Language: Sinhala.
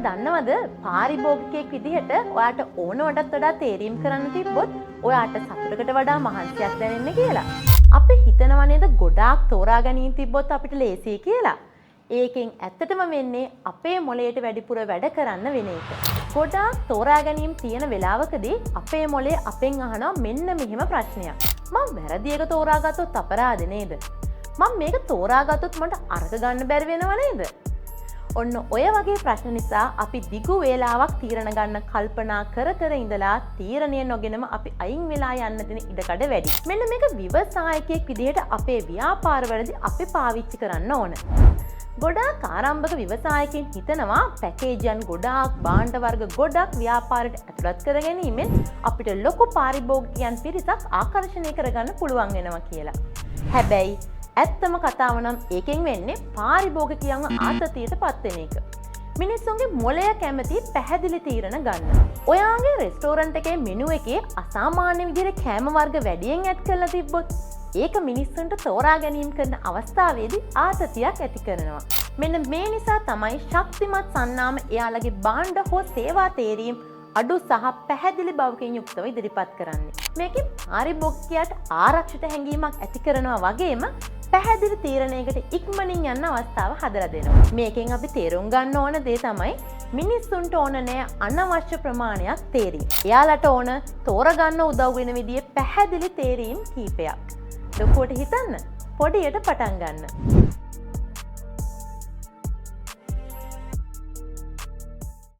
දන්නවද පාරිභෝගිකයෙක් විදිහට ඔයාට ඕනවටත් වඩා තේරීම් කරන්න තිබ්බොත් ඔයාට සතුටකට වඩා මහන්සියක් දැනෙන්නේ කියලා. අපි හිතනවා නේද ගොඩාක් තෝරා ගැනීම තිබ්බොත් අපිට ලේසියි කියලා. ඒකෙන් ඇත්තටම වෙන්නේ අපේ මොළයට වැඩිපුර වැඩ කරන්න වෙන එක. ගොඩාක් තෝරා ගැනීම තියෙන වෙලාවකදී අපේ මොළේ අපෙන් අහනවා මෙන්න මෙහෙම ප්‍රශ්නයක්. මම වැරදි එක තෝරාගත්තොත් අපරාධ නේද? මම මේක තෝරාගත්තොත් මට අරක ගන්න බැරි වෙනව නේද? ඔන්න ඔය වගේ ප්‍රශ්න නිසා අපි දිගු වේලාවක් තීරණ ගන්න කල්පනා කර කර ඉඳලා තීරණය නොගෙනම අපි අයින් වෙලා යන්න දෙන ඉඩකඩ වැඩි. මෙන්න මේක ව්‍යවසායකයෙක් විදිහට අපේ ව්‍යාපාරවලදී අපි පාවිච්චි කරන්න ඕන. ගොඩාක් ආරම්භක ව්‍යවසායකින් හිතනවා පැකේජයන් ගොඩාක් භාණ්ඩ වර්ග ගොඩක් ව්‍යාපාරයට ඇතුළත් කර ගැනීමෙන් අපිට ලොකු පාරිභෝගිකයන් පිරිසක් ආකර්ෂණය කරගන්න පුළුවන් වෙනවා කියලා. හැබැයි ඇත්තම කතාව නම් ඒකෙන් වෙන්නේ පාරිභෝගිකයන්ව ආතතියට පත්වෙන එක. මිනිස්සුන්ගේ මොළය කැමති පැහැදිලි තීරණ ගන්න. ඔයාගේ රෙස්ටෝරන්ට් එකේ මෙනු එකේ අසාමාන්‍ය විදිහට කෑම වර්ග වැඩියෙන් ඇඩ් කරලා තිබ්බොත් ඒක මිනිස්සුන්ට තෝරා ගැනීම කරන අවස්ථාවේදී ආතතියක් ඇති කරනවා. මෙන්න මේ නිසා තමයි ශක්තිමත් සන්නාම එයාලගේ භාණ්ඩ හෝ සේවා තේරීම් අඩු සහ පැහැදිලි බවකින් යුක්තව ඉදිරිපත් කරන්නේ. මේකෙන් පාරිභෝගිකයාට ආරක්ෂිත හැඟීමක් ඇති කරනවා වගේම පැහැදිලි තීරණයකට ඉක්මනින් යන්න අවස්ථාව හදලා දෙනවා. මේකෙන් අපි තේරුම් ගන්න ඕන දේ තමයි මිනිස්සුන්ට ඕන නෑ අනවශ්‍ය ප්‍රමාණයක් තේරීම්. එයාලට ඕන තෝරගන්න උදව් වෙන විදිහේ පැහැදිලි තේරීම් කීපයක්. ලොකුවට හිතන්න, පොඩියට පටන් ගන්න.